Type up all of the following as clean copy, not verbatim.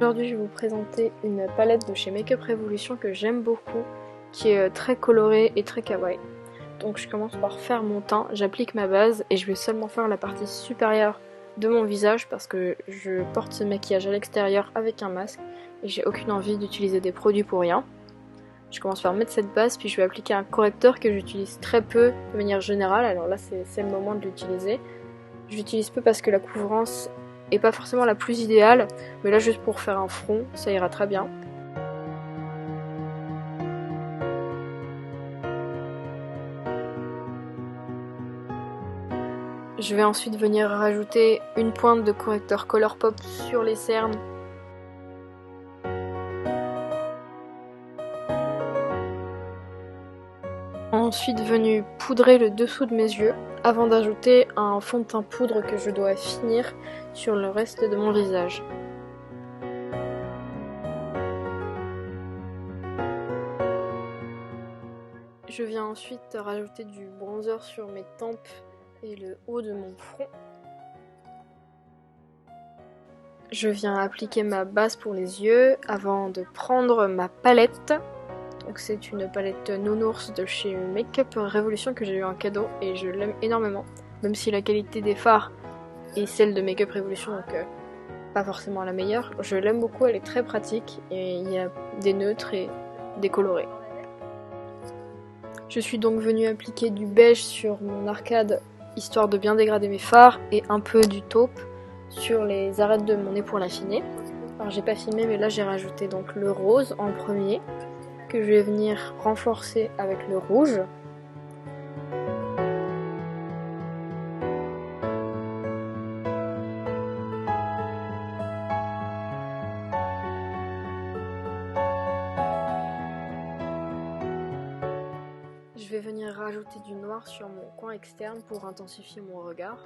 Aujourd'hui, je vais vous présenter une palette de chez Makeup Revolution que j'aime beaucoup, qui est très colorée et très kawaii. Donc je commence par faire mon teint, j'applique ma base et je vais seulement faire la partie supérieure de mon visage parce que je porte ce maquillage à l'extérieur avec un masque et j'ai aucune envie d'utiliser des produits pour rien. Je commence par mettre cette base, puis je vais appliquer un correcteur que j'utilise très peu de manière générale, alors là c'est le moment de l'utiliser. J'utilise peu parce que la couvrance est pas forcément la plus idéale, mais là juste pour faire un front, ça ira très bien. Je vais ensuite venir rajouter une pointe de correcteur Colourpop sur les cernes. Ensuite venu poudrer le dessous de mes yeux avant d'ajouter un fond de teint poudre que je dois finir sur le reste de mon visage. Je viens ensuite rajouter du bronzer sur mes tempes et le haut de mon front. Je viens appliquer ma base pour les yeux avant de prendre ma palette. Donc c'est une palette nounours de chez Makeup Revolution que j'ai eu en cadeau et je l'aime énormément. Même si la qualité des fards est celle de Makeup Revolution, donc pas forcément la meilleure. Je l'aime beaucoup, elle est très pratique et il y a des neutres et des colorés. Je suis donc venue appliquer du beige sur mon arcade histoire de bien dégrader mes fards et un peu du taupe sur les arêtes de mon nez pour l'affiner. Alors j'ai pas filmé mais là j'ai rajouté donc le rose en premier que je vais venir renforcer avec le rouge. Je vais venir rajouter du noir sur mon coin externe pour intensifier mon regard.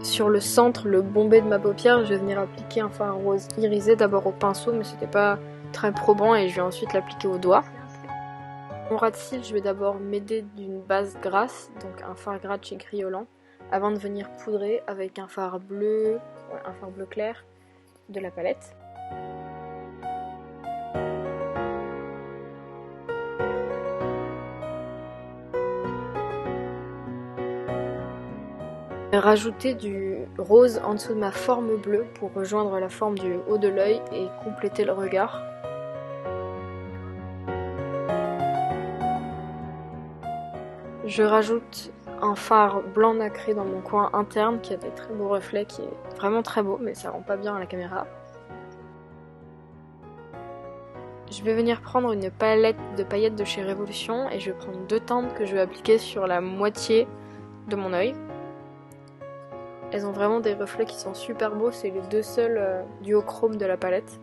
Sur le centre, le bombé de ma paupière, je vais venir appliquer un fard rose irisé d'abord au pinceau, mais c'était pas très probant et je vais ensuite l'appliquer au doigt. Mon ras de cils, je vais d'abord m'aider d'une base grasse, donc un fard gras de chez Kryolan, avant de venir poudrer avec un fard bleu clair de la palette. Rajouter du rose en dessous de ma forme bleue pour rejoindre la forme du haut de l'œil et compléter le regard. Je rajoute un fard blanc nacré dans mon coin interne qui a des très beaux reflets, qui est vraiment très beau mais ça rend pas bien à la caméra. Je vais venir prendre une palette de paillettes de chez Revolution et je vais prendre deux teintes que je vais appliquer sur la moitié de mon œil. Elles ont vraiment des reflets qui sont super beaux, c'est les deux seuls duochrome de la palette.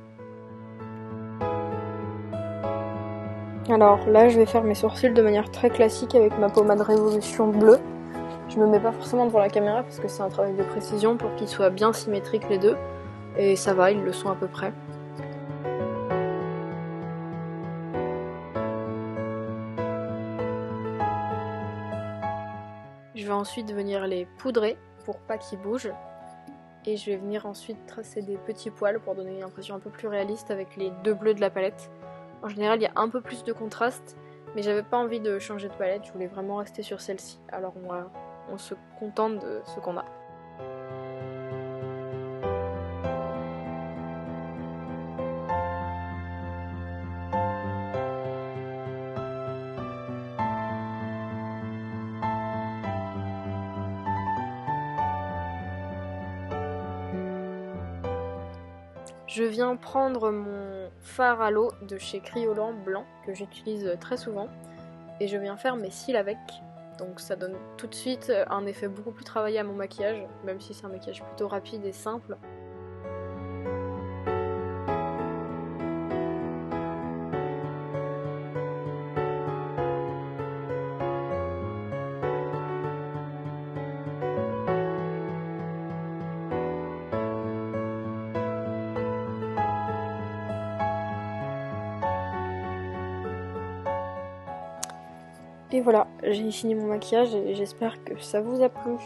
Alors là je vais faire mes sourcils de manière très classique avec ma pommade Révolution bleue. Je me mets pas forcément devant la caméra parce que c'est un travail de précision pour qu'ils soient bien symétriques les deux. Et ça va, ils le sont à peu près. Je vais ensuite venir les poudrer pour pas qu'ils bougent. Et je vais venir ensuite tracer des petits poils pour donner une impression un peu plus réaliste avec les deux bleus de la palette. En général, il y a un peu plus de contraste, mais j'avais pas envie de changer de palette, je voulais vraiment rester sur celle-ci. Alors on se contente de ce qu'on a. Je viens prendre mon fard à l'eau de chez Kryolan blanc que j'utilise très souvent et je viens faire mes cils avec. Donc ça donne tout de suite un effet beaucoup plus travaillé à mon maquillage, même si c'est un maquillage plutôt rapide et simple. Et voilà, j'ai fini mon maquillage et j'espère que ça vous a plu.